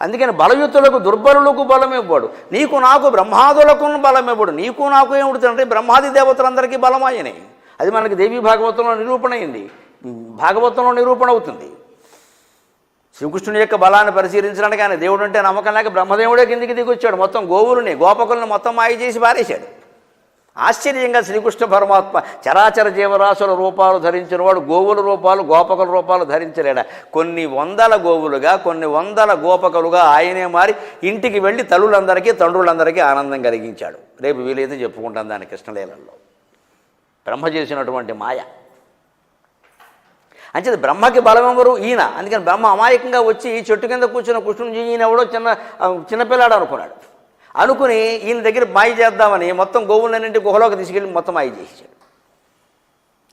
అందుకని బలయుతులకు దుర్బలులకు బలమివ్వడు, నీకు నాకు బ్రహ్మాదులకు బలమివ్వడు. నీకు నాకు ఏమిడుతుందంటే బ్రహ్మాది దేవతలందరికీ బలమాయనే. అది మనకి దేవీ భాగవతంలో నిరూపణ అయింది, భాగవతంలో నిరూపణ అవుతుంది. శ్రీకృష్ణుని యొక్క బలాన్ని పరిశీలించడానికి ఆయన దేవుడు అంటే నమ్మకం లేక బ్రహ్మదేవుడే కిందికి దిగొచ్చాడు, మొత్తం గోవులని గోపకులను మొత్తం మాయ చేసి పారేశాడు. ఆశ్చర్యంగా శ్రీకృష్ణ పరమాత్మ చరాచర జీవరాశుల రూపాలు ధరించిన వాడు గోవుల రూపాలు గోపకుల రూపాలు ధరించలేడా? కొన్ని వందల గోవులుగా కొన్ని వందల గోపకులుగా ఆయనే మారి ఇంటికి వెళ్ళి తల్లులందరికీ తండ్రులందరికీ ఆనందం కలిగించాడు. రేపు వీలైతే చెప్పుకుంటాం దాని కృష్ణలీలలో. బ్రహ్మ చేసినటువంటి మాయ అంచేది బ్రహ్మకి బలం ఎవరు? ఈయన. అందుకని బ్రహ్మ అమాయకంగా వచ్చి చెట్టు కింద కూర్చున్న కృష్ణుని ఈయన ఎవడో చిన్నపిల్లాడు అనుకున్నాడు. అనుకుని ఈయన దగ్గర మాయ చేద్దామని మొత్తం గోవులన్నింటి గుహలోకి తీసుకెళ్ళి మొత్తం మాయ చేసాడు.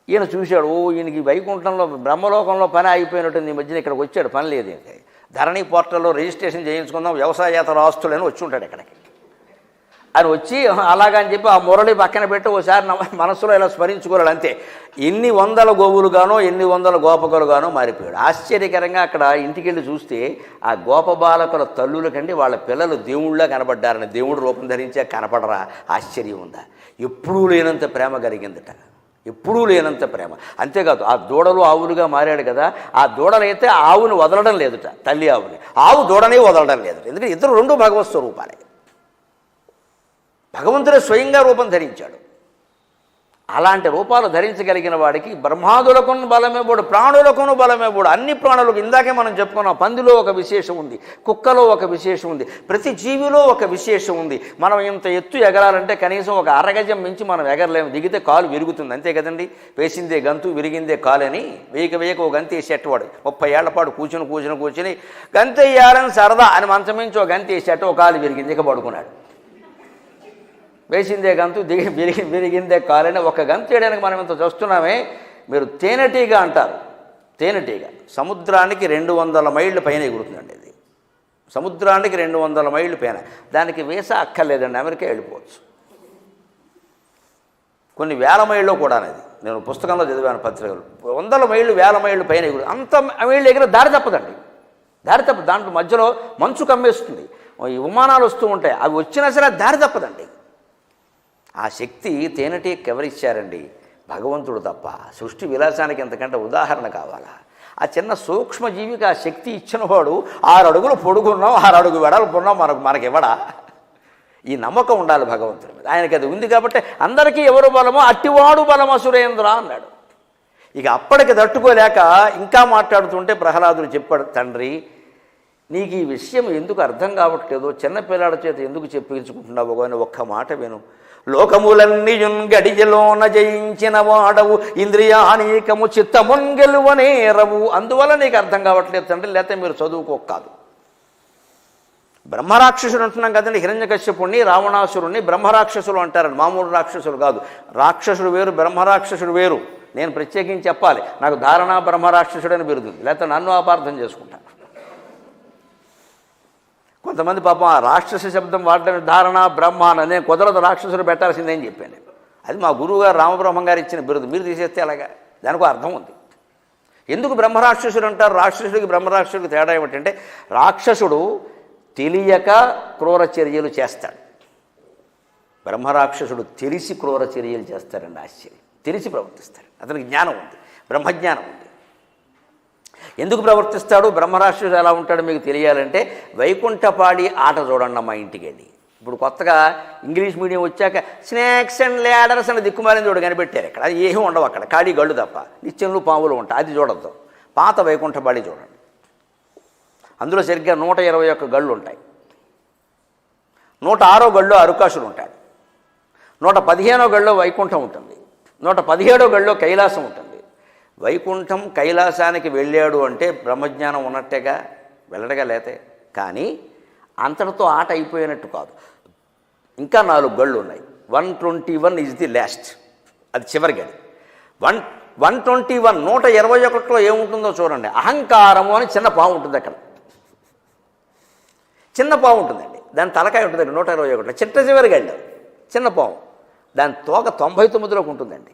ఈయన చూశాడు, ఓ ఈయనకి వైకుంఠంలో బ్రహ్మలోకంలో పని అయిపోయినట్టుంది, ఈ మధ్యన ఇక్కడికి వచ్చాడు, పని లేదు. ధరణి పోర్టల్లో రిజిస్ట్రేషన్ చేయించుకుందాం, వ్యవసాయేతర ఆస్తులని వచ్చి ఉంటాడు ఇక్కడికి. అని వచ్చి అలాగని చెప్పి ఆ మురళి పక్కన పెట్టి ఓసారి మనసులో ఇలా స్మరించుకోలేడు అంతే. ఎన్ని వందల గోవులుగానో ఎన్ని వందల గోపకులుగానో మారిపోయాడు. ఆశ్చర్యకరంగా అక్కడ ఇంటికి వెళ్ళి చూస్తే ఆ గోపబాలకుల తల్లుల కంటే వాళ్ళ పిల్లలు దేవుళ్ళ కనబడ్డారని, దేవుడు రూపం ధరించే కనపడరా? ఆశ్చర్యం ఉందా? ఎప్పుడూ లేనంత ప్రేమ కలిగిందట, ఎప్పుడూ లేనంత ప్రేమ. అంతేకాదు ఆ దూడలు ఆవులుగా మారాడు కదా, ఆ దూడలైతే ఆవును వదలడం లేదుట, తల్లి ఆవుని. ఆవు దూడనే వదలడం లేదుట. ఎందుకంటే ఇద్దరు రెండు భగవత్ స్వరూపాలే. భగవంతుడే స్వయంగా రూపం ధరించాడు. అలాంటి రూపాలు ధరించగలిగిన వాడికి బ్రహ్మాదులకును బలమేబోడు, ప్రాణులకును బలమేబోడు. అన్ని ప్రాణులకు ఇందాకే మనం చెప్పుకున్నాం, పందిలో ఒక విశేషం ఉంది, కుక్కలో ఒక విశేషం ఉంది, ప్రతి జీవిలో ఒక విశేషం ఉంది. మనం ఇంత ఎత్తు ఎగరాలంటే కనీసం ఒక అరగజం మించి మనం ఎగరలేము, దిగితే కాలు విరుగుతుంది, అంతే కదండి. వేసిందే గంతు విరిగిందే కాలు అని వేయక ఒక గంతి వేసేటవాడు 30 ఏళ్ల పాటు కూర్చుని గంతి వేయాలని సరదా అని మంచం మించి ఒక గంతి వేసేట ఒక కాలు విరిగింది, ఇక పడుకున్నాడు. వేసిందే గంతు విరిగిందే కాలని ఒక గంతు వేయడానికి మనం ఇంత చూస్తున్నామే. మీరు తేనెటీగ అంటారు, తేనెటీగ సముద్రానికి 200 మైళ్ళు పైన ఎగురుతుందండి. ఇది సముద్రానికి 200 మైళ్ళు పైన, దానికి వీసా అక్కర్లేదండి, అమెరికా వెళ్ళిపోవచ్చు. కొన్ని వేల మైళ్ళు కూడా అనేది నేను పుస్తకంలో చదివాను, పత్రికలు. 100 మైళ్ళు 1000 మైళ్ళు పైన ఎగురు, అంత మైళ్ళు ఎగిన దారి తప్పదండి, దారి తప్పదు. దాంట్లో మధ్యలో మంచు కమ్మేస్తుంది, ఈ విమానాలు వస్తూ ఉంటాయి, అవి వచ్చినా సరే దారి తప్పదండి. ఆ శక్తి తేనెటీగకి ఎవరిచ్చారండి? భగవంతుడు తప్ప. సృష్టి విలాసానికి ఎంతకంటే ఉదాహరణ కావాలా? ఆ చిన్న సూక్ష్మజీవికి ఆ శక్తి ఇచ్చినవాడు 6 అడుగులు పొడుగున్నాం, 6 అడుగు వెడల్పున్నాం, మనకి ఇవ్వడా? ఈ నమ్మకం ఉండాలి భగవంతుడి మీద. ఆయనకి అది ఉంది కాబట్టి అందరికీ ఎవరు బలమో అట్టివాడు బలమ సురేంద్ర అన్నాడు. ఇక అప్పటికి తట్టుకోలేక ఇంకా మాట్లాడుతుంటే ప్రహ్లాదుడు చెప్పాడు, తండ్రి నీకు ఈ విషయం ఎందుకు అర్థం కావట్లేదో, చిన్నపిల్లాడి చేత ఎందుకు చెప్పించుకుంటున్నావు అని ఒక్క మాట విను. లోకములన్నీయున్ గడియలోన జయించిన వాడవు, ఇంద్రియానీకము చిత్తమున్ గెలువనేరవు. అందువల్ల నీకు అర్థం కావట్లేదు తండ్రి, లేకపోతే మీరు చదువుకోకాదు. బ్రహ్మరాక్షసుడు అంటున్నాం కదండి, హిరణ్యకశ్యపుణ్ణి రావణాసురుణ్ణి బ్రహ్మరాక్షసులు అంటారని. మామూలు రాక్షసులు కాదు, రాక్షసుడు వేరు బ్రహ్మరాక్షసుడు వేరు. నేను ప్రత్యేకించి చెప్పాలి, నాకు ధారణా బ్రహ్మరాక్షసుడు అని బిరుదుంది, లేకపోతే నన్ను అపార్థం చేసుకుంటాను. కొంతమంది పాపం ఆ రాక్షస శబ్దం వాడటం ధారణ బ్రహ్మ అని, నేను కుదరదు రాక్షసుడు పెట్టాల్సిందని చెప్పాను. అది మా గురువుగారు రామబ్రహ్మం గారు ఇచ్చిన బిరుదు, మీరు తీసేస్తే అలాగా, దానికి అర్థం ఉంది. ఎందుకు బ్రహ్మరాక్షసుడు అంటారు? రాక్షసుడికి బ్రహ్మరాక్షసుడికి తేడా ఏమిటంటే, రాక్షసుడు తెలియక క్రూర చర్యలు చేస్తాడు, బ్రహ్మరాక్షసుడు తెలిసి క్రూర చర్యలు చేస్తారండి. ఆశ్చర్యం, తెలిసి ప్రవర్తిస్తాడు, అతనికి జ్ఞానం ఉంది, బ్రహ్మజ్ఞానం ఉంది. ఎందుకు ప్రవర్తిస్తాడు? బ్రహ్మరాక్షసుడు ఎలా ఉంటాడో మీకు తెలియాలంటే వైకుంఠపాడి ఆట చూడండి మా ఇంటికి వెళ్ళి. ఇప్పుడు కొత్తగా ఇంగ్లీష్ మీడియం వచ్చాక స్నాక్స్ అండ్ ల్యాడర్స్ అని దిక్కుమాలిన చూడ కనిపెట్టారు. ఇక్కడ అది ఏమీ ఉండవు, అక్కడ ఖాళీ గళ్ళు తప్ప, నిత్యంలో పాములు ఉంటాయి, అది చూడద్దు. పాత వైకుంఠపాడి చూడండి, అందులో సరిగ్గా 121 గళ్ళు ఉంటాయి. 106వ గళ్ళో అరుకాసుడు ఉంటాడు, 115వ గళ్ళో వైకుంఠం ఉంటుంది, 117వ గళ్ళో కైలాసం ఉంటుంది. వైకుంఠం కైలాసానికి వెళ్ళాడు అంటే బ్రహ్మజ్ఞానం ఉన్నట్టేగా, వెళ్ళడగా లేతే. కానీ అంతటితో ఆట అయిపోయినట్టు కాదు, ఇంకా 4 గళ్ళు ఉన్నాయి. 121 ఈజ్ ది లాస్ట్, అది చివరి గడి. 121 121లో ఏముంటుందో చూడండి. అహంకారము అని చిన్న పాము ఉంటుంది, అక్కడ చిన్న పాము ఉంటుందండి, దాని తలకాయ ఉంటుందండి 121లో, చిట్ట చివరి గళ్ళు చిన్న పాము, దాని తోక 99లోకి ఉంటుందండి.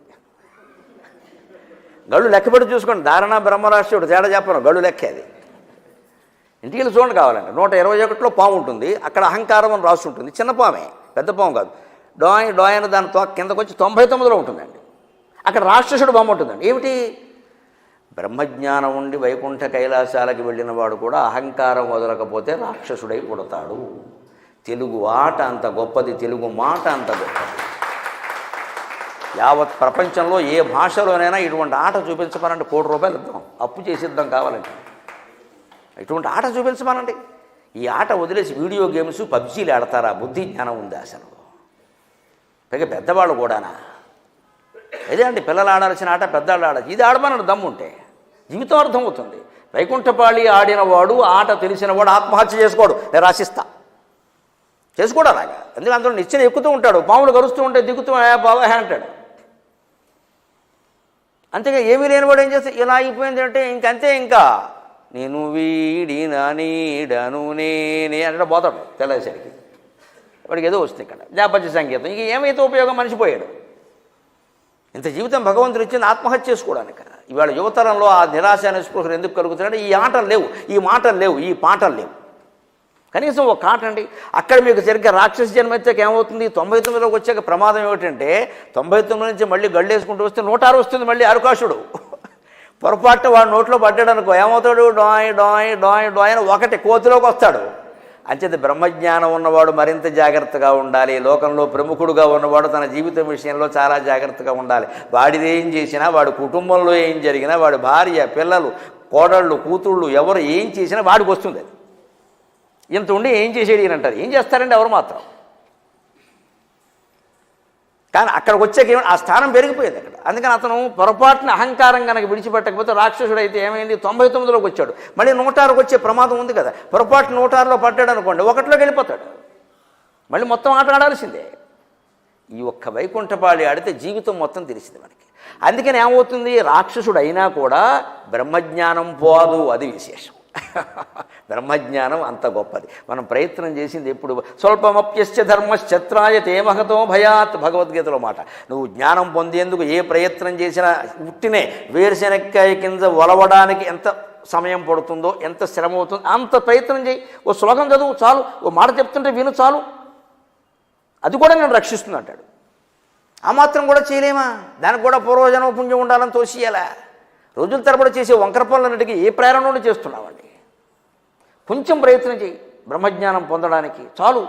గళ్ళు లెక్కపెట్టి చూసుకోండి, ధారణ బ్రహ్మరాక్షసుడు తేడా చెప్పను, గళ్ళు లెక్కే అది. ఇంటికి వెళ్ళి చూడండి కావాలండి. 121లో పాము ఉంటుంది, అక్కడ అహంకారం అని రాసి ఉంటుంది. చిన్న పామే, పెద్ద పాము కాదు. డోయ్ డోయ్ అని దాని కిందకు వచ్చి 99లో ఉంటుందండి. అక్కడ రాక్షసుడు బొమ్మ ఉంటుందండి. ఏమిటి? బ్రహ్మజ్ఞానం ఉండి వైకుంఠ కైలాసాలకి వెళ్ళిన వాడు కూడా అహంకారం వదలకపోతే రాక్షసుడై పుడతాడు. తెలుగు ఆట అంత గొప్పది, తెలుగు మాట అంత గొప్పది. యావత్ ప్రపంచంలో ఏ భాషలోనైనా ఇటువంటి ఆట చూపించమనండి, ₹1,00,00,000 ఇద్దాం, అప్పు చేసిద్దాం కావాలండి. ఇటువంటి ఆట చూపించమనండి. ఈ ఆట వదిలేసి వీడియో గేమ్స్ పబ్జీలు ఆడతారా? బుద్ధి జ్ఞానం ఉంది అసలు? పైగా పెద్దవాళ్ళు కూడానా? అదే అండి, పిల్లలు ఆడాల్సిన ఆట పెద్దవాళ్ళు ఆడాలి. ఇది ఆడమన్నాడు దమ్ముంటే జీవితం అర్థమవుతుంది. వైకుంఠపాళి ఆడినవాడు, ఆట తెలిసినవాడు ఆత్మహత్య చేసుకోడు. నేను రాసిస్తా, చేసుకోడు అలాగా. ఎందుకంటే అందులో నిచ్చెన ఎక్కుతూ ఉంటాడు, పాములు కరుస్తూ ఉంటే దిగుతూ బాబా అంటాడు. అంతేగా ఏమీ లేనివాడు ఏం చేస్తే ఇలా అయిపోయింది అంటే ఇంకంతే. ఇంకా నేను వీడిన నీడను నేనే అంటే పోతాడు తెల్లసరికి. వాడికి ఏదో వస్తుంది ఇక్కడ జాపత్య సంగీతం. ఇంక ఏమైతే ఉపయోగం? మనిషిపోయాడు. ఇంత జీవితం భగవంతుడు ఇచ్చింది ఆత్మహత్య చేసుకోవడానికి. ఇవాళ యువతరంలో ఆ నిరాశ నిస్పృహలు ఎందుకు కలుగుతున్నాయంటే ఈ ఆటలు లేవు, ఈ మాటలు లేవు, ఈ పాటలు లేవు. కనీసం ఒక ఆట అండి. అక్కడ మీకు సరిగ్గా రాక్షస జన్మ వచ్చాక ఏమవుతుంది? 99లోకి వచ్చాక ప్రమాదం ఏమిటంటే 99 నుంచి మళ్ళీ గళ్ళేసుకుంటూ వస్తే 106 వస్తుంది. మళ్ళీ అరుకాశుడు పొరపాటు వాడు నోట్లో పడ్డాడు అనుకో, ఏమవుతాడు? డోయ్ డోయ్ డోయ్ డోయ్ అని ఒకటి కోతిలోకి వస్తాడు. అంచేత బ్రహ్మజ్ఞానం ఉన్నవాడు మరింత జాగ్రత్తగా ఉండాలి. లోకంలో ప్రముఖుడుగా ఉన్నవాడు తన జీవితం విషయంలో చాలా జాగ్రత్తగా ఉండాలి. వాడిది ఏం చేసినా, వాడి కుటుంబంలో ఏం జరిగినా, వాడి భార్య, పిల్లలు, కోడళ్ళు, కూతుళ్ళు ఎవరు ఏం చేసినా వాడికి వస్తుంది. ఇంత ఉండి ఏం చేసేది అని అంటారు. ఏం చేస్తారండి ఎవరు మాత్రం? కానీ అక్కడికి వచ్చాక ఆ స్థానం పెరిగిపోయేది అక్కడ. అందుకని అతను పొరపాటున అహంకారం కనుక విడిచిపెట్టకపోతే రాక్షసుడు అయితే ఏమైంది? 99లోకి వచ్చాడు, మళ్ళీ 106కి వచ్చే ప్రమాదం ఉంది కదా. పొరపాటు 106లో పడ్డాడు అనుకోండి, 1లోకి వెళ్ళిపోతాడు. మళ్ళీ మొత్తం ఆట ఆడాల్సిందే. ఈ ఒక్క వైకుంఠపాళి ఆడితే జీవితం మొత్తం తెలిసింది మనకి. అందుకని ఏమవుతుంది? రాక్షసుడు అయినా కూడా బ్రహ్మజ్ఞానం పోదు, అది విశేషం. బ్రహ్మజ్ఞానం అంత గొప్పది. మనం ప్రయత్నం చేసింది ఎప్పుడు? స్వల్పమప్యస్య ధర్మశ్చత్రాయతే మహతో భయాత్, భగవద్గీతలో మాట. నువ్వు జ్ఞానం పొందేందుకు ఏ ప్రయత్నం చేసినా ఉట్టినే వేరుశెనక్కాయ కింద ఒలవడానికి ఎంత సమయం పడుతుందో, ఎంత శ్రమ అవుతుందో అంత ప్రయత్నం చేయి. ఓ శ్లోకం చదువు చాలు, ఓ మాట చెప్తుంటే విను చాలు, అది కూడా నేను రక్షిస్తుంది అంటాడు. ఆ మాత్రం కూడా చేయలేమా? దానికి కూడా పూర్వజన్మ పుణ్యం ఉండాలని తోసియాలా? రోజుల తరబడి చేసే వంకర పనులన్నిటికీ ఏ ప్రేరణ నుండి చేస్తున్నామండి? కొంచెం ప్రయత్నం చేయి బ్రహ్మజ్ఞానం పొందడానికి చాలు.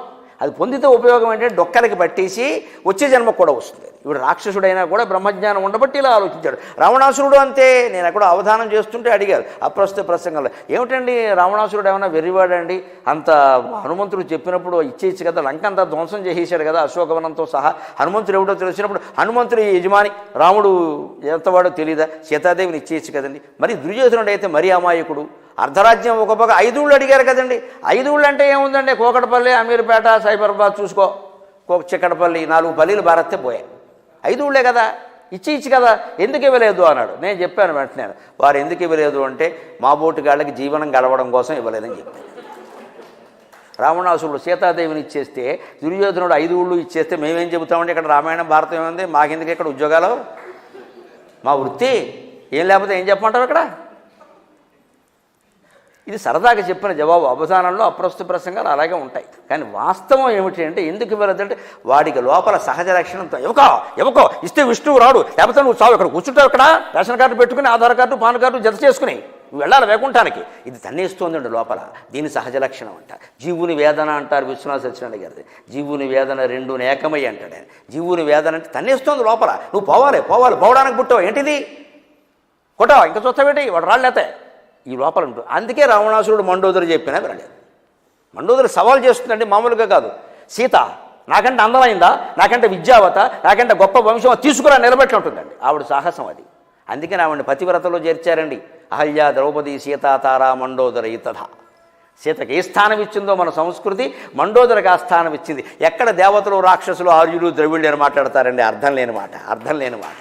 అది పొందితే ఉపయోగం ఏంటంటే డొక్కలకి పట్టేసి వచ్చే జన్మకు కూడా వస్తుంది. ఇప్పుడు రాక్షసుడైనా కూడా బ్రహ్మజ్ఞానం ఉండబట్టి ఇలా ఆలోచించాడు. రావణాసురుడు అంతే. నేను ఎక్కడో అవధానం చేస్తుంటే అడిగారు అప్రస్తుత ప్రసంగంలో, ఏమిటండి రావణాసురుడు ఏమైనా వెర్రివాడండి? అంత హనుమంతుడు చెప్పినప్పుడు ఇచ్చేయచ్చు కదా, లంక అంతా ధ్వంసం చేసేసాడు కదా అశోకవనంతో సహా. హనుమంతుడు ఏమిటో తెలిసినప్పుడు హనుమంతుడు యజమాని రాముడు ఎంతవాడో తెలియదా? సీతాదేవిని ఇచ్చేయచ్చు కదండి. మరి దుర్యోధనుడు అయితే మరీ అమాయకుడు. అర్ధరాజ్యం ఒక పక్క 5 ఊళ్ళు అడిగారు కదండి. 5 ఊళ్ళు అంటే ఏముందండి? కోకటపల్లి, అమీర్పేట, సైబరాబాద్ చూసుకో, చిక్కడపల్లి, 4 పల్లీలు భారత్తే పోయాయి. 5 ఊళ్ళే కదా, ఇచ్చి కదా, ఎందుకు ఇవ్వలేదు అన్నాడు. నేను చెప్పాను వెంటనే, వారు ఎందుకు ఇవ్వలేదు అంటే మా బోటి గాళ్ళకి జీవనం గడవడం కోసం ఇవ్వలేదని చెప్పాను. రావణాసురుడు సీతాదేవిని ఇచ్చేస్తే, దుర్యోధనుడు 5 ఊళ్ళు ఇచ్చేస్తే మేమేం చెబుతామండి? ఇక్కడ రామాయణం భారతం ఏముంది? మాకెందుకు ఇక్కడ ఉద్యోగాలు? మా వృత్తి ఏం లేకపోతే ఏం చెప్పమంటావు ఇక్కడ? ఇది సరదాగా చెప్పిన జవాబు. అవధానంలో అప్రస్తుత ప్రసంగాలు అలాగే ఉంటాయి. కానీ వాస్తవం ఏమిటి అంటే ఎందుకు ఇవ్వలేదంటే వాడికి లోపల సహజ లక్షణంతో ఎవకో ఇస్తే విష్ణువు రాడు, లేకపోతే నువ్వు చావు, ఇక్కడ కూర్చుంటావు, ఇక్కడ రేషన్ కార్డు పెట్టుకుని ఆధార్ కార్డు పాన్ కార్డు జత చేసుకుని నువ్వు వెళ్ళాలి వైకుంఠానికి. ఇది తన్నేస్తోందండి లోపల. దీని సహజ లక్షణం అంట. జీవుని వేదన అంటారు విశ్వనాథ సత్యనారాయణ గారి. జీవుని వేదన రెండు ఏకమై అంటాడు ఆయన. జీవుని వేదన అంటే తన్నేస్తోంది లోపల. నువ్వు పోవాలి పోవడానికి పుట్టావు, ఏంటిది కొట్టావు, ఇంకా చూస్తావేంటి, వాడు రాళ్ళేతే ఈ లోపల ఉంటుంది. అందుకే రావణాసురుడు మండోదరి చెప్పినా వినలేదు. మండోదరి సవాల్ చేస్తుందండి, మామూలుగా కాదు. సీత నాకంటే అందమైందా, నాకంటే విద్యావత, నాకంటే గొప్ప వంశం తీసుకురా నిలబెట్టి ఉంటుందండి ఆవిడ సాహసం అది. అందుకని ఆవిడని పతివ్రతలో చేర్చారండి. అహల్య, ద్రౌపది, సీత, తార, మండోదర ఇతధ. సీతకి ఏ స్థానం ఇచ్చిందో మన సంస్కృతి, మండోదరికి ఆ స్థానం ఇచ్చింది. ఎక్కడ దేవతలు, రాక్షసులు, ఆర్యులు, ద్రవిళ్ళు అని మాట్లాడతారండి? అర్థం లేని మాట.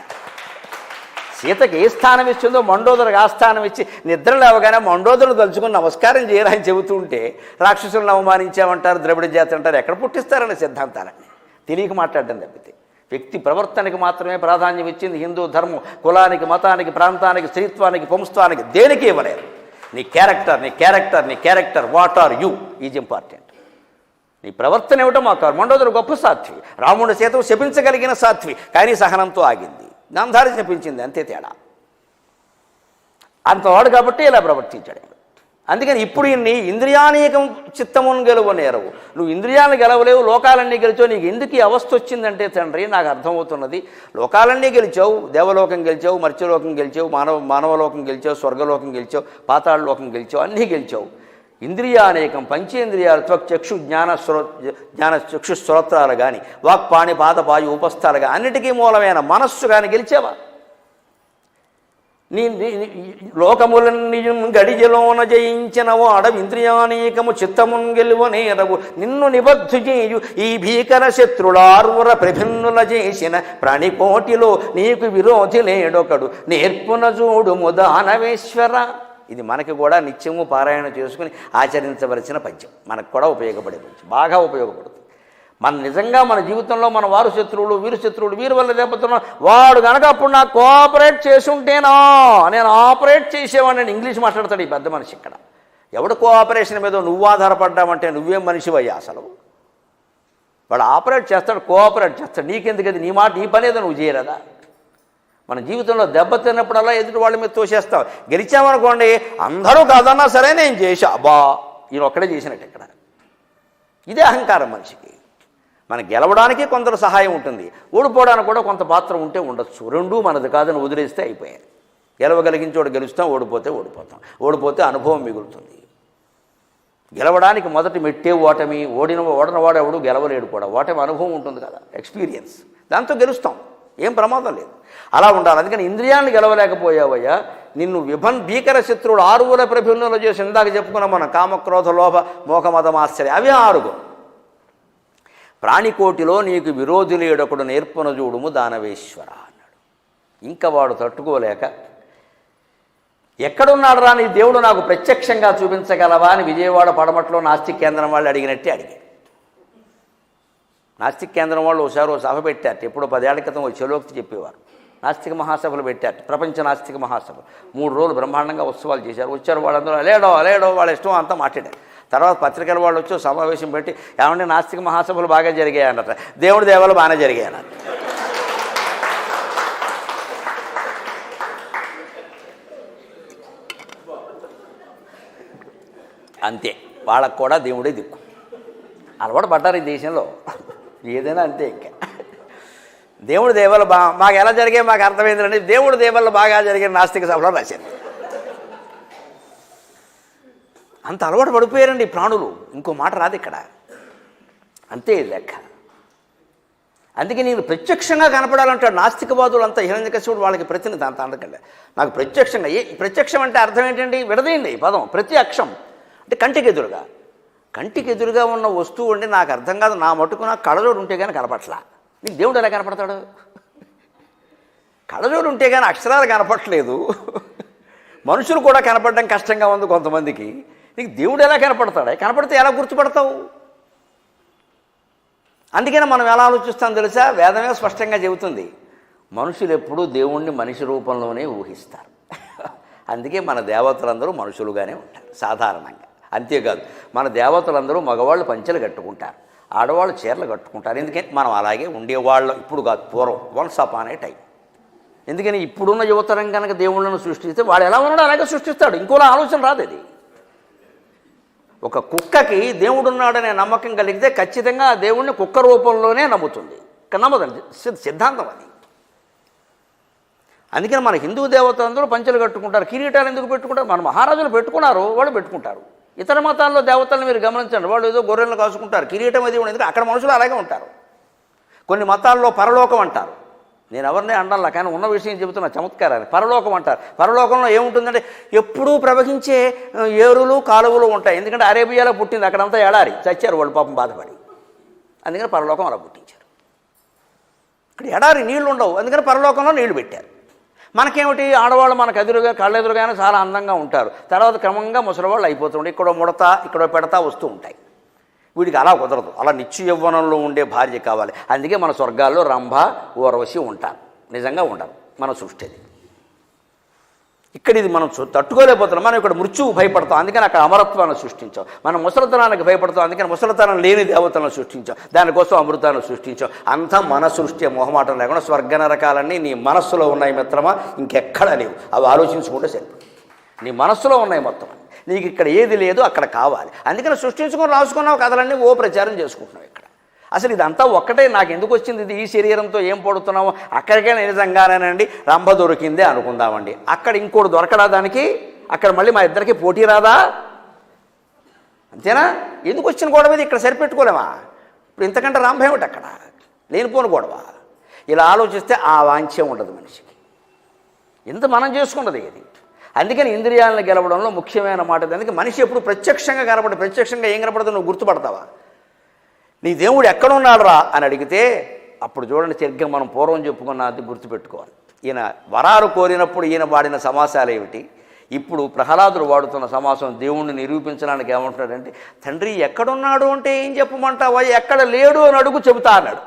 సీతకి ఏ స్థానం ఇచ్చిందో మండోదరికి ఆ స్థానం ఇచ్చి నిద్ర లేవగానే మండోదరులు తలుచుకుని నమస్కారం చేయరా అని చెబుతూ ఉంటే రాక్షసులను అవమానించామంటారు, ద్రవిడ జాతి అంటారు. ఎక్కడ పుట్టిస్తారనే సిద్ధాంతాలని తెలియక మాట్లాడడం తప్పితే. వ్యక్తి ప్రవర్తనకి మాత్రమే ప్రాధాన్యం ఇచ్చింది హిందూ ధర్మం. కులానికి, మతానికి, ప్రాంతానికి, స్త్రీత్వానికి, పుంస్త్వానికి దేనికి ఇవ్వలేదు. నీ character what are you is important. నీ ప్రవర్తన ఏమిటో మాకు మండోదరు గొప్ప సాధ్వి, రాముడి చేత శపించగలిగిన సాధ్వి, కానీ సహనంతో ఆగింది. గాంధారి శపించింది, అంతే తేడా. అంతవాడు కాబట్టి ఇలా ప్రవర్తించాడు. అందుకని ఇప్పుడు ఇన్ని ఇంద్రియానీకం చిత్తమును గెలువనేరవు. నువ్వు ఇంద్రియాలను గెలవలేవు, లోకాలన్నీ గెలిచావు. నీకు ఎందుకు ఈ అవస్థ వచ్చిందంటే తండ్రి నాకు అర్థమవుతున్నది. లోకాలన్నీ గెలిచావు, దేవలోకం గెలిచావు, మర్త్యలోకం గెలిచావు, మానవలోకం గెలిచావు, స్వర్గలోకం గెలిచావు, పాతాళ లోకం గెలిచావు, అన్నీ గెలిచావు. ఇంద్రియానేకం పంచేంద్రియాలు త్వక్చక్షు చక్షు శ్రోత్రాలు కానీ వాక్పాణి పాదపాయు ఉపస్థాలు కానీ అన్నిటికీ మూలమైన మనస్సు కానీ గెలిచావా? నీ లోకములన్నీ గడిజలోన జయించినవో అడవింద్రియానేకము చిత్తమున్ గెలువనేరవు. నిన్ను నిబద్ధు చేయు ఈ భీకర శత్రులార్వుర ప్రభిన్నుల చేసిన ప్రాణికోటిలో నీకు విరోధి లేడొకడు నేర్పున చూడుము దానవేశ్వర. ఇది మనకి కూడా నిత్యము పారాయణ చేసుకుని ఆచరించవలసిన పద్యం, మనకు కూడా ఉపయోగపడే పద్యం, బాగా ఉపయోగపడుతుంది. మన నిజంగా మన జీవితంలో మన వారు శత్రువులు వీరి వల్ల దెబ్బతున్నాం, వాడు కనుక అప్పుడు నాకు కోఆపరేట్ చేసి ఉంటేనా నేను ఆపరేట్ చేసేవాడిని. ఇంగ్లీష్ మాట్లాడతాడు ఈ పెద్ద మనిషి. ఇక్కడ ఎవడు కోఆపరేషన్ మీద నువ్వు ఆధారపడ్డామంటే నువ్వేం మనిషివయ్యా అసలు? వాడు ఆపరేట్ చేస్తాడు, కోఆపరేట్ చేస్తాడు, నీకెందుకు? అది నీ మాట నీ పని ఏదో నువ్వు చేయలేదా? మన జీవితంలో దెబ్బతిన్నప్పుడల్లా ఎదుటి వాళ్ళ మీద తోసేస్తాం. గెలిచామనుకోండి, అందరూ కాదన్నా సరే నేను చేశా, బా ఈయన ఒక్కడే చేసినట్టు. ఇక్కడ ఇదే అహంకారం మనిషికి. మన గెలవడానికి కొందరు సహాయం ఉంటుంది, ఓడిపోవడానికి కూడా కొంత పాత్ర ఉంటే ఉండొచ్చు. రెండూ మనది కాదని వదిలేస్తే అయిపోయాయి. గెలవగలిగించోడు గెలుస్తాం, ఓడిపోతాం. ఓడిపోతే అనుభవం మిగులుతుంది. గెలవడానికి మొదటి మెట్టే ఓటమి. ఓడినవాడు ఎవడు గెలవలేడు కూడా. ఓటమి అనుభవం ఉంటుంది కదా, ఎక్స్పీరియన్స్. దాంతో గెలుస్తాం, ఏం ప్రమాదం లేదు. అలా ఉండాలి. అందుకని ఇంద్రియాన్ని గెలవలేకపోయావయ్యా. నిన్ను భీకర శత్రువుడు ఆరుగుల ప్రభిన్నులు చేసి ఇందాక చెప్పుకున్నాం మనం, కామక్రోధ లోభ మోహ మదమాశ్చర్య, అవి 6. ప్రాణికోటిలో నీకు విరోధి లేడొకడు నేర్పున చూడుము దానవేశ్వర అన్నాడు. ఇంకా వాడు తట్టుకోలేక, ఎక్కడున్నాడు రా నీ దేవుడు, నాకు ప్రత్యక్షంగా చూపించగలవా అని విజయవాడ పడమట్లో నాస్తిక్ కేంద్రం వాళ్ళు అడిగినట్టే అడిగాడు. నాస్తిక్ కేంద్రం వాళ్ళు ఒకసారి సభ పెట్టారు. ఎప్పుడో 10 ఏళ్ల క్రితం చెలోక్తి చెప్పేవారు. నాస్తిక మహాసభలు పెట్టారు, ప్రపంచ నాస్తిక మహాసభలు. 3 రోజులు బ్రహ్మాండంగా ఉత్సవాలు చేశారు. వచ్చారు వాళ్ళందరూ లేడో వాళ్ళ ఇష్టం అంతా మాట్లాడారు. తర్వాత పత్రికల వాళ్ళు వచ్చి సమావేశం పెట్టి, ఏమంటే నాస్తిక మహాసభలు బాగా జరిగాయి అన్నట్టు, దేవుడి దేవాలు బాగానే జరిగాయి అన్నట్టు. అంతే, వాళ్ళకు కూడా దేవుడే దిక్కు. అలవాటు పడ్డారు ఈ దేశంలో. ఏదైనా అంతే. ఇంకా దేవుడి దేవాలు మాకు ఎలా జరిగాయి మాకు అర్థమైందండి. దేవుడి దేవాళ్ళు బాగా జరిగిన నాస్తిక సభలో రాశారు. అంత అలవాటు పడిపోయారండి ప్రాణులు. ఇంకో మాట రాదు ఇక్కడ, అంతే లెక్క. అందుకే నేను ప్రత్యక్షంగా కనపడాలంటాడు నాస్తికవాదులు అంతా. హిరణ్యకశిపుడు వాళ్ళకి ప్రతినిధి అంత అందకండి. నాకు ప్రత్యక్షంగా, ప్రత్యక్షం అంటే అర్థం ఏంటండి? విడదీయండి పదం. ప్రత్యక్షం అంటే కంటికి ఎదురుగా ఉన్న వస్తువు అంటే నాకు అర్థం కాదు. నా మటుకు నాకు కళ్ళజోడు ఉంటే కానీ కనపట్లా. నీకు దేవుడు ఎలా కనపడతాడు? కళ్ళజోడు ఉంటే కానీ అక్షరాలు కనపడలేదు. మనుషులు కూడా కనపడడం కష్టంగా ఉంది కొంతమందికి. నీకు దేవుడు ఎలా కనపడతాడు? కనపడితే ఎలా గుర్తుపడతావు? అందుకనే మనం ఎలా ఆలోచిస్తాం తెలుసా? వేదమే స్పష్టంగా చెబుతుంది, మనుషులు ఎప్పుడూ దేవుణ్ణి మనిషి రూపంలోనే ఊహిస్తారు. అందుకే మన దేవతలందరూ మనుషులుగానే ఉంటారు సాధారణంగా. అంతేకాదు, మన దేవతలందరూ మగవాళ్ళు పంచెలు కట్టుకుంటారు, ఆడవాళ్ళు చీరలు కట్టుకుంటారు. ఎందుకంటే మనం అలాగే ఉండేవాళ్ళం. ఇప్పుడు కాదు, పూర్వం, వన్స్ అపాన్ ఏ టైం. ఎందుకని ఇప్పుడున్న యువతరం కనుక దేవుళ్ళను సృష్టిస్తే వాడు ఎలా ఉన్నాడో అలాగే సృష్టిస్తాడు. ఇంకోలా ఆలోచన రాదు. అది ఒక కుక్కకి దేవుడున్నాడనే నమ్మకం కలిగితే ఖచ్చితంగా ఆ దేవుణ్ణి కుక్క రూపంలోనే నమ్ముతుంది. నమ్మదండి, సిద్ధాంతం అది. అందుకని మన హిందూ దేవతలందరూ పంచెలు కట్టుకుంటారు, కిరీటాలు ఎందుకు పెట్టుకుంటారు? మన మహారాజులు పెట్టుకున్నారు, వాళ్ళు పెట్టుకుంటారు. ఇతర మతాల్లో దేవతలను మీరు గమనించండి, వాళ్ళు ఏదో గొర్రెలను కాసుకుంటారు, కిరీటం అది ఉండదు. అక్కడ మనుషులు అలాగే ఉంటారు. కొన్ని మతాల్లో పరలోకం అంటారు. నేను ఎవరినే అండాలా, కానీ ఉన్న విషయం చెబుతున్న చమత్కారాన్ని. పరలోకం అంటారు. పరలోకంలో ఏముంటుందంటే ఎప్పుడూ ప్రవహించే ఏరులు కాలువలు ఉంటాయి. ఎందుకంటే అరేబియాలో పుట్టింది, అక్కడంతా ఎడారి, చచ్చారు వాళ్ళు పాపం బాధపడి. అందుకని పరలోకం అలా పుట్టించారు. ఇక్కడ ఎడారి నీళ్లు ఉండవు, అందుకని పరలోకంలో నీళ్లు పెట్టారు. మనకేమిటి, ఆడవాళ్ళు మనకు ఎదురుగా కళ్ళెదురుగానే చాలా అందంగా ఉంటారు. తర్వాత క్రమంగా ముసలివాళ్ళు అయిపోతుంటారు. ఇక్కడ ముడత ఇక్కడ పెడతా వస్తూ ఉంటాయి. వీడికి అలా కుదరదు. అలా నిత్య యవ్వనంలో ఉండే భార్య కావాలి. అందుకే మన స్వర్గాల్లో రంభ ఊర్వశి ఉంటారు. నిజంగా ఉండరు, మన సృష్టి అది. ఇక్కడ ఇది మనం తట్టుకోలేకపోతున్నాం. మనం ఇక్కడ మృత్యువు భయపడతాం, అందుకని అక్కడ అమరత్వాన్ని సృష్టించాం. మనం ముసలితనానికి భయపడతాం, అందుకని ముసలితనం లేని దేవతలను సృష్టించాం. దానికోసం అమృతాన్ని సృష్టించాం. అంతా మన సృష్టి, మొహమాటం లేకుండా. స్వర్గ నరకాలన్నీ నీ మనస్సులో ఉన్నాయి మిత్రమా, ఇంకెక్కడా లేవు. అవి ఆలోచించుకుంటే సరిపోతుంది. నీ మనస్సులో ఉన్నాయి మొత్తం. నీకు ఇక్కడ ఏది లేదు అక్కడ కావాలి. అందుకని సృష్టించుకొని రాసుకున్నావు కథలన్నీ ఓ ప్రచారం చేసుకుంటున్నావు. ఇక్కడ అసలు ఇదంతా ఒక్కటే. నాకు ఎందుకు వచ్చింది ఇది? ఈ శరీరంతో ఏం పడుతున్నామో అక్కడికే నిజంగానేనండి రంభ దొరికిందే అనుకుందామండి. అక్కడ ఇంకోటి దొరకడా దానికి? అక్కడ మళ్ళీ మా ఇద్దరికి పోటీ రాదా? అంతేనా? ఎందుకు వచ్చిన గొడవ ఇది? ఇక్కడ సరిపెట్టుకోలేమా? ఇప్పుడు ఇంతకంటే రంభ ఏమిటి అక్కడ? లేనిపోని గొడవ. ఇలా ఆలోచిస్తే ఆ వాంఛ్యం ఉండదు మనిషికి. ఇంత మనం చేసుకున్నది ఇది. అందుకని ఇంద్రియాలను గెలవడంలో ముఖ్యమైన మాట. అందుకే మనిషి ఎప్పుడు ప్రత్యక్షంగా కనపడదు. ప్రత్యక్షంగా ఏం కనపడదు నువ్వు గుర్తుపడతావా? నీ దేవుడు ఎక్కడున్నాడు రా అని అడిగితే అప్పుడు చూడండి, సరిగ్గా మనం పూర్వం చెప్పుకున్నది గుర్తుపెట్టుకోవాలి. ఈయన వరాలు కోరినప్పుడు ఈయన వాడిన సమాసాలు ఏమిటి? ఇప్పుడు ప్రహ్లాదుడు వాడుతున్న సమాసం దేవుణ్ణి నిరూపించడానికి ఏమంటున్నాడంటే, తండ్రి ఎక్కడున్నాడు అంటే ఏం చెప్పమంటావా? ఎక్కడ లేడు అని అడుగు చెబుతా అన్నాడు.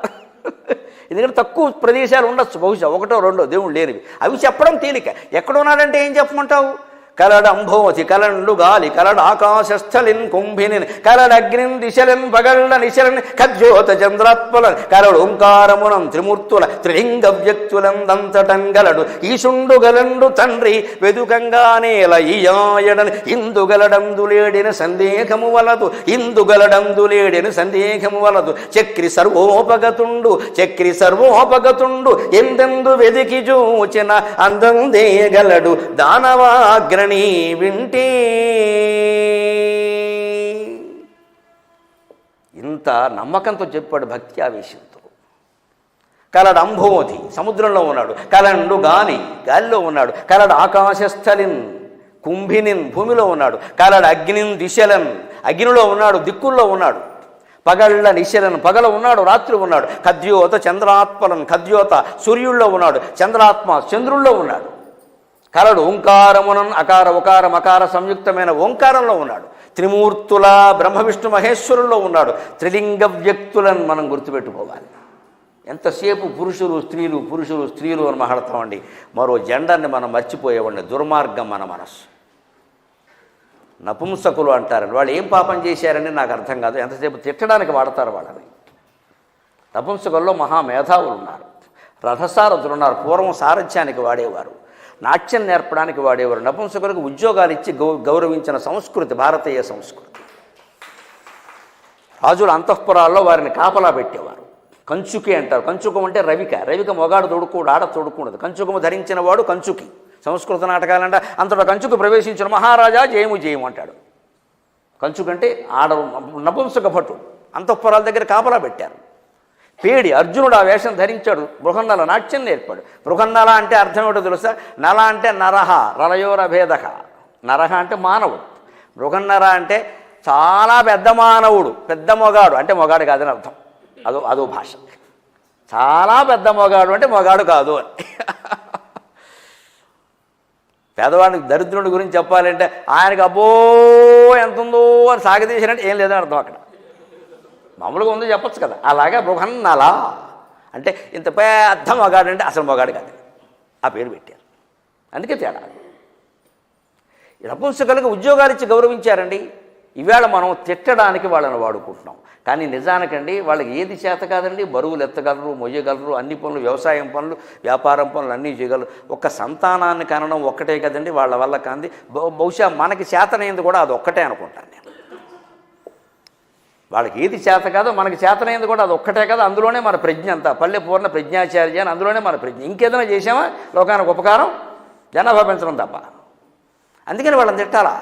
ఎందుకంటే తక్కువ ప్రదేశాలు ఉండొచ్చు, బహుశా ఒకటో రెండో దేవుడు లేనివి. అవి చెప్పడం తేలిక. ఎక్కడున్నాడంటే ఏం చెప్పమంటావు? కలడంభోతి కలండు గాలి కలడ ఆకాశస్థలిన్ కుంభినిన్ కలడగ్నిన్ దిశలన్ పగళ్ళ నిశలన్ ఖజ్యోత చంద్రాత్మలన్ కలడు ఓంకారమునం త్రిమూర్తుల త్రిలింగ వ్యక్తులందంతటంగలడు ఈశుండు గలండు తండ్రి వెదుకంగానేల ఈయాయడన్ ఇందుగలడందులేడిన సందేహము వలదు ఇందుగలడందులేడిన సందేహము వలదు చక్రి సర్వోపగతుండు ఎందెందు వెదికి చూచిన అందందేగలడు దానవాగ్ర వింటే. ఇంత నమ్మకంతో చెప్పాడు, భక్తి ఆవేశంతో. కలడంభోతి సముద్రంలో ఉన్నాడు, కలండు గాలిలో ఉన్నాడు, కలడు ఆకాశస్థలిన్ కుంభినిన్ భూమిలో ఉన్నాడు, కలడు అగ్నిన్ దిశలన్ అగ్నిలో ఉన్నాడు, దిక్కుల్లో ఉన్నాడు, పగళ్ళ నిశలను పగల ఉన్నాడు, రాత్రి ఉన్నాడు, ఖద్యోత చంద్రాత్మలను ఖద్యోత సూర్యుల్లో ఉన్నాడు, చంద్రాత్మ చంద్రుల్లో ఉన్నాడు, కలడు ఓంకారమునం అకార ఉకార మకార సంయుక్తమైన ఓంకారంలో ఉన్నాడు, త్రిమూర్తుల బ్రహ్మ విష్ణు మహేశ్వరుల్లో ఉన్నాడు, త్రిలింగ వ్యక్తులను మనం గుర్తుపెట్టుకోవాలి. ఎంతసేపు పురుషులు స్త్రీలు అని మాట్లాడతామండి. మరో జెండర్ని మనం మర్చిపోయేవాడిని. దుర్మార్గం మన మనస్సు. నపుంసకులు అంటారని వాళ్ళు ఏం పాపం చేశారని నాకు అర్థం కాదు. ఎంతసేపు తిట్టడానికి వాడతారు వాళ్ళని. నపుంసకుల్లో మహామేధావులు ఉన్నారు, రథసారథులు ఉన్నారు. పూర్వం సారథ్యానికి వాడేవారు, నాట్యం నేర్పడానికి వాడేవారు. నపుంసకులకు ఉద్యోగాలు ఇచ్చి గౌరవించిన సంస్కృతి భారతీయ సంస్కృతి. రాజుల అంతఃపురాల్లో వారిని కాపలా పెట్టేవారు. కంచుకి అంటారు. కంచుకం అంటే రవిక మొగాడు తొడుకోడు, ఆడ తొడుకున్నది. కంచుకము ధరించిన వాడు కంచుకి. సంస్కృత నాటకాలంట అంతటా కంచుకు ప్రవేశించిన మహారాజా జయము అంటాడు. కంచుకంటే ఆడ నపుంసక భటుడు. అంతఃపురాల దగ్గర కాపలా పెట్టారు. పేడి అర్జునుడు ఆ వేషం ధరించాడు. బృహన్నల నాట్యం నేర్పాడు. బృహన్నల అంటే అర్థం ఏమిటో తెలుసా? నల అంటే నరహ, రలయోరభేదక. నరహ అంటే మానవుడు, బృహన్నర అంటే చాలా పెద్ద మానవుడు, పెద్ద మొగాడు అంటే మొగాడు కాదని అర్థం. అదో భాష. చాలా పెద్ద మొగాడు అంటే మొగాడు కాదు అని. పేదవాడికి దరిద్రుడి గురించి చెప్పాలంటే ఆయనకు అబ్బో ఎంత ఉందో అని సాగతీసినట్టు ఏం లేదని అర్థం. అక్కడ మామూలుగా ఉందో చెప్పచ్చు కదా. అలాగే బృహన్నల అంటే ఇంత పెద్ద మొగాడు అంటే అసలు మొగాడు కాదు, ఆ పేరు పెట్టారు. అందుకే తేడా. నపుంసకులకు ఉద్యోగాలు ఇచ్చి గౌరవించారండి. ఈవేళ మనం తిట్టడానికి వాళ్ళని వాడుకుంటున్నాం. కానీ నిజానికండి వాళ్ళకి ఏది చేత కాదండి. బరువులు ఎత్తగలరు, మొయ్యగలరు, అన్ని పనులు, వ్యవసాయం పనులు, వ్యాపారం పనులు అన్నీ చేయగలరు. ఒక్క సంతానాన్ని కనడం ఒక్కటే కదండి వాళ్ళ వల్ల కాంది. బహుశా మనకి చేతనైంది కూడా అది ఒక్కటే అనుకుంటాను నేను. వాళ్ళకి ఏది చేత కాదో మనకి చేతనైంది కూడా అది ఒక్కటే కదా. అందులోనే మన ప్రజ్ఞ అంతా. పల్లె పూర్ణ ప్రజ్ఞాచార్య అని అందులోనే మన ప్రజ్ఞ. ఇంకేదైనా చేసామా లోకానికి ఉపకారం? జనాభా పెంచడం తప్ప. అందుకని వాళ్ళని తిట్టాలా?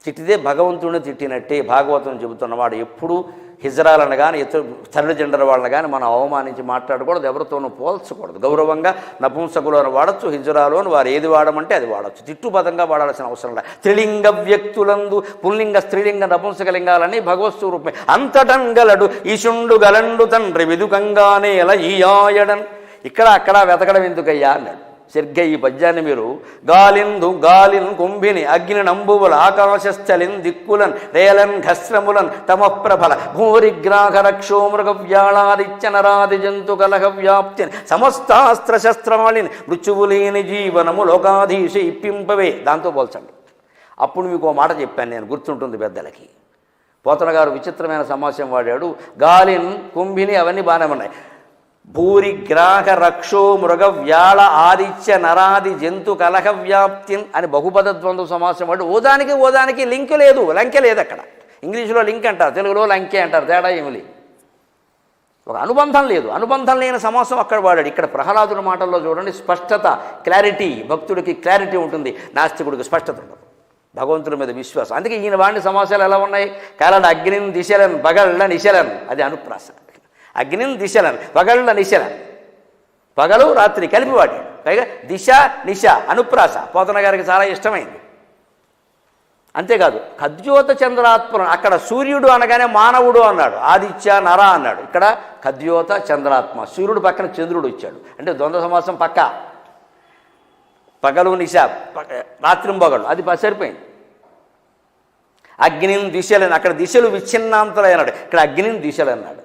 తిట్టితే భగవంతుడిని తిట్టినట్టే. భాగవతం చెబుతున్నవాడు ఎప్పుడూ హిజ్రాలను కానీ ఇతర థర్డ్ జెండర్ వాళ్ళని కానీ మనం అవమానించి మాట్లాడకూడదు, ఎవరితోనూ పోల్చకూడదు. గౌరవంగా నపుంసకులను వాడచ్చు, హిజ్రాలోను వారు ఏది వాడమంటే అది వాడచ్చు. తిట్టుపదంగా వాడాల్సిన అవసరం లేదు. త్రిలింగ వ్యక్తులందు పుల్లింగ స్త్రీలింగ నపుంసకలింగాలని భగవత్ స్వరూపమే. అంతటంగలడు ఈశుండు గలండు తండ్రి వెదుకంగానే ఎలా ఈయాయడన్. ఇక్కడ అక్కడ వెతకడం ఎందుకయ్యా అన్నాడు. సరిగ్గా ఈ పద్యాన్ని మీరు గాలిందు గాలిన్ కుంభిని అగ్ని నంబువుల ఆకాశస్థలిన్ దిక్కులన్ రేలన్ ఘస్రములన్ తమప్రఫల భూరిగ్రాహ రక్షో మృగ వ్యాళాదిత్య నరాది జంతు కలహ వ్యాప్తిని సమస్తాస్త్ర శస్త్రాళిని మృత్యువులేని జీవనము లోకాధీశ ఇప్పింపవే దాంతో పోల్చండి. అప్పుడు మీకు ఓ మాట చెప్పాను నేను, గుర్తుంటుంది పెద్దలకి. పోతన గారు విచిత్రమైన సమాసం వాడాడు. గాలిన్ కుంభిని అవన్నీ బాగానే ఉన్నాయి. భూరి గ్రాహ రక్షో మృగ వ్యాళ ఆదిత్య నరాది జంతు కలహ వ్యాప్తిన్ అని బహుపద ద్వంద్వ సమాసం వాడు. ఓదానికి లింక్ లేదు, లంకె లేదు అక్కడ. ఇంగ్లీషులో లింక్ అంటారు, తెలుగులో లంకె అంటారు, తేడా ఏమి లేదు. ఒక అనుబంధం లేదు, అనుబంధం లేని సమాసం అక్కడ వాడాడు. ఇక్కడ ప్రహ్లాదుని మాటల్లో చూడండి, స్పష్టత, క్లారిటీ. భక్తుడికి క్లారిటీ ఉంటుంది, నాస్తికుడికి స్పష్టత ఉండదు, భగవంతుడి మీద విశ్వాసం. అందుకే ఈయన వాడిని సమాసాలు ఎలా ఉన్నాయి? కాలడ అగ్నిన్ దిశలన్ పగళ్ళ నిశలన్, అది అనుప్రాస. అగ్నిన్ దిశలన్ పగళ్ళ నిశలన్, పగలు రాత్రి కలిపి వాడాడు. పైగా దిశ నిశ అనుప్రాస పోతన గారికి చాలా ఇష్టమైంది. అంతేకాదు ఖద్యోత చంద్రాత్మలను, అక్కడ సూర్యుడు అనగానే మానవుడు అన్నాడు, ఆదిత్య నర అన్నాడు. ఇక్కడ ఖద్యోత చంద్రాత్మ, సూర్యుడు పక్కన చంద్రుడు ఇచ్చాడు. అంటే ద్వంద్వ సమాసం పక్క. పగలు నిశ, రాత్రింబగలు, అది సరిపోయింది. అగ్నిని దిశలని, అక్కడ దిశలు విచ్ఛిన్నాంతలు అన్నాడు, ఇక్కడ అగ్నిని దిశలు అన్నాడు.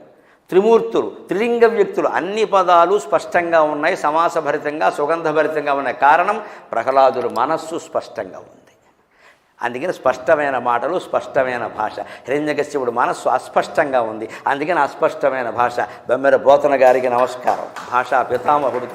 త్రిమూర్తులు, త్రిలింగ వ్యక్తులు, అన్ని పదాలు స్పష్టంగా ఉన్నాయి, సమాసభరితంగా సుగంధభరితంగా ఉన్నాయి. కారణం ప్రహ్లాదుల మనస్సు స్పష్టంగా ఉంది. అందుకని స్పష్టమైన మాటలు, స్పష్టమైన భాష. హిరణ్యకశ్యపుడు మనస్సు అస్పష్టంగా ఉంది, అందుకని అస్పష్టమైన భాష. బెమ్మెర పోతన గారికి నమస్కారం, భాషా పితామహుడు.